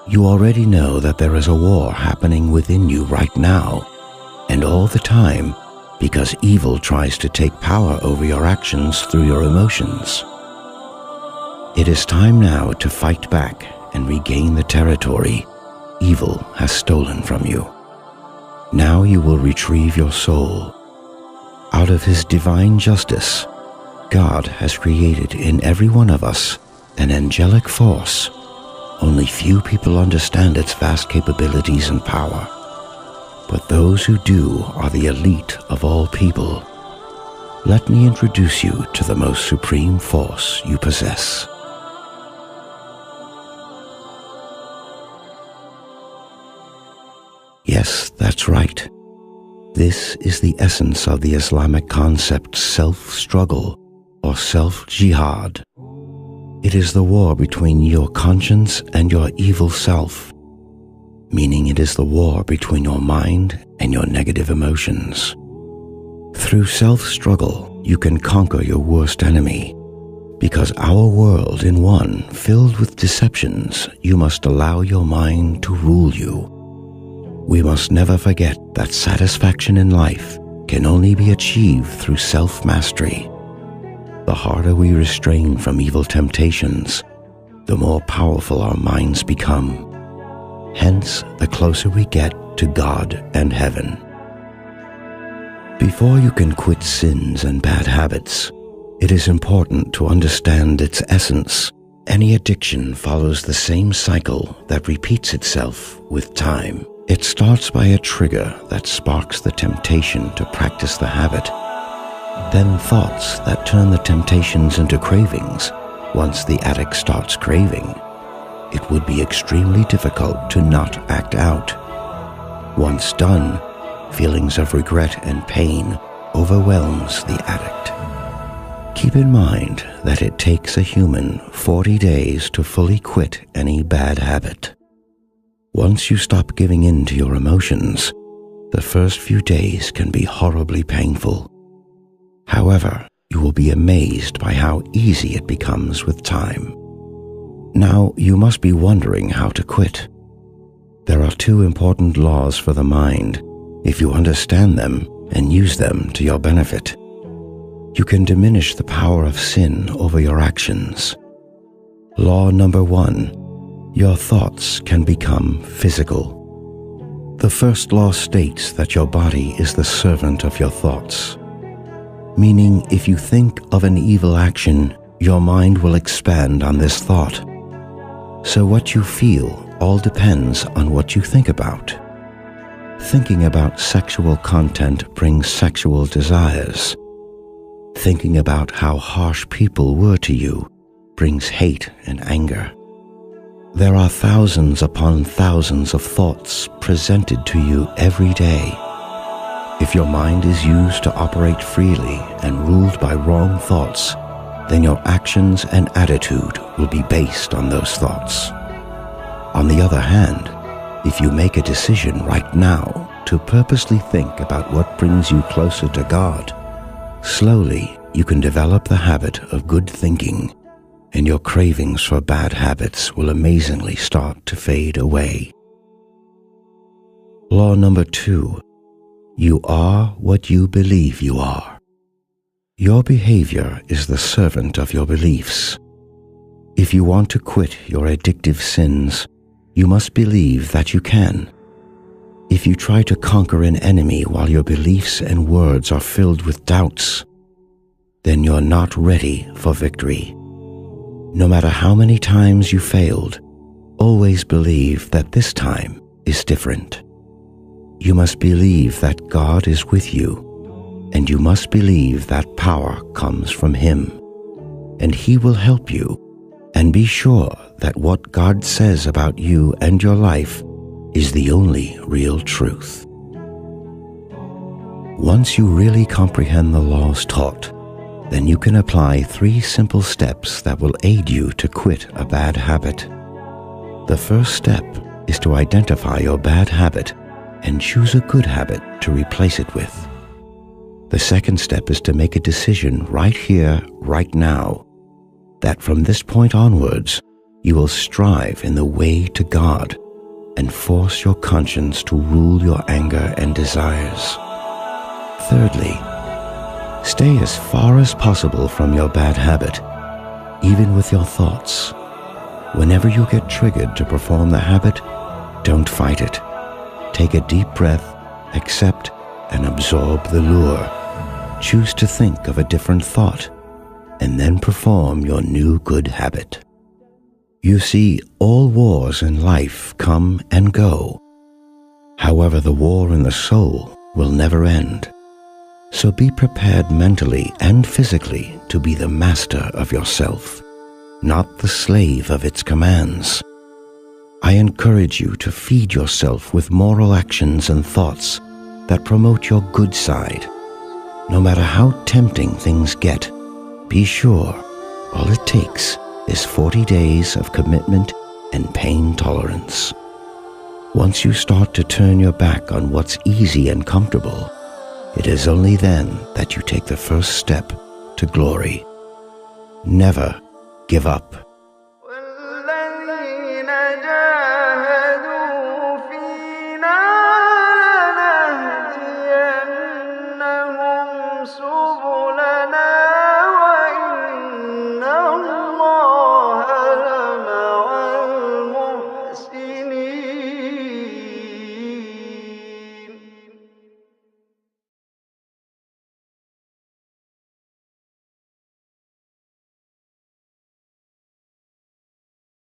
You already know that there is a war happening within you right now, and all the time, because evil tries to take power over your actions through your emotions. It is time now to fight back and regain the territory evil has stolen from you. Now you will retrieve your soul. Out of His divine justice, God has created in every one of us an angelic force. Only few people understand its vast capabilities and power, but those who do are the elite of all people. Let me introduce you to the most supreme force you possess. Yes, that's right. This is the essence of the Islamic concept self-struggle or self-jihad. It is the war between your conscience and your evil self, meaning it is the war between your mind and your negative emotions. Through self-struggle, you can conquer your worst enemy. Because our world in one, filled with deceptions, you must allow your mind to rule you. We must never forget that satisfaction in life can only be achieved through self-mastery. The harder we restrain from evil temptations, the more powerful our minds become. Hence, the closer we get to God and heaven. Before you can quit sins and bad habits, it is important to understand its essence. Any addiction follows the same cycle that repeats itself with time. It starts by a trigger that sparks the temptation to practice the habit, then thoughts that turn the temptations into cravings. Once the addict starts craving, it would be extremely difficult to not act out. Once done, feelings of regret and pain overwhelms the addict. Keep in mind that it takes a human 40 days to fully quit any bad habit. Once you stop giving in to your emotions, the first few days can be horribly painful. However, you will be amazed by how easy it becomes with time. Now, you must be wondering how to quit. There are two important laws for the mind. If you understand them and use them to your benefit, you can diminish the power of sin over your actions. Law number 1. Your thoughts can become physical. The first law states that your body is the servant of your thoughts, meaning if you think of an evil action, your mind will expand on this thought. So what you feel all depends on what you think about. Thinking about sexual content brings sexual desires. Thinking about how harsh people were to you brings hate and anger. There are thousands upon thousands of thoughts presented to you every day. If your mind is used to operate freely and ruled by wrong thoughts, then your actions and attitude will be based on those thoughts. On the other hand, if you make a decision right now to purposely think about what brings you closer to God, slowly you can develop the habit of good thinking, and your cravings for bad habits will amazingly start to fade away. Law number 2. You are what you believe you are. Your behavior is the servant of your beliefs. If you want to quit your addictive sins, you must believe that you can. If you try to conquer an enemy while your beliefs and words are filled with doubts, then you're not ready for victory. No matter how many times you failed, always believe that this time is different. You must believe that God is with you, and you must believe that power comes from Him, and He will help you, and be sure that what God says about you and your life is the only real truth. Once you really comprehend the laws taught, then you can apply 3 simple steps that will aid you to quit a bad habit. The first step is to identify your bad habit and choose a good habit to replace it with. The second step is to make a decision right here, right now, that from this point onwards, you will strive in the way to God and force your conscience to rule your anger and desires. Thirdly, stay as far as possible from your bad habit, even with your thoughts. Whenever you get triggered to perform the habit, don't fight it. Take a deep breath, accept and absorb the lure. Choose to think of a different thought, and then perform your new good habit. You see, all wars in life come and go. However, the war in the soul will never end. So be prepared mentally and physically to be the master of yourself, not the slave of its commands. I encourage you to feed yourself with moral actions and thoughts that promote your good side. No matter how tempting things get, be sure all it takes is 40 days of commitment and pain tolerance. Once you start to turn your back on what's easy and comfortable, it is only then that you take the first step to glory. Never give up.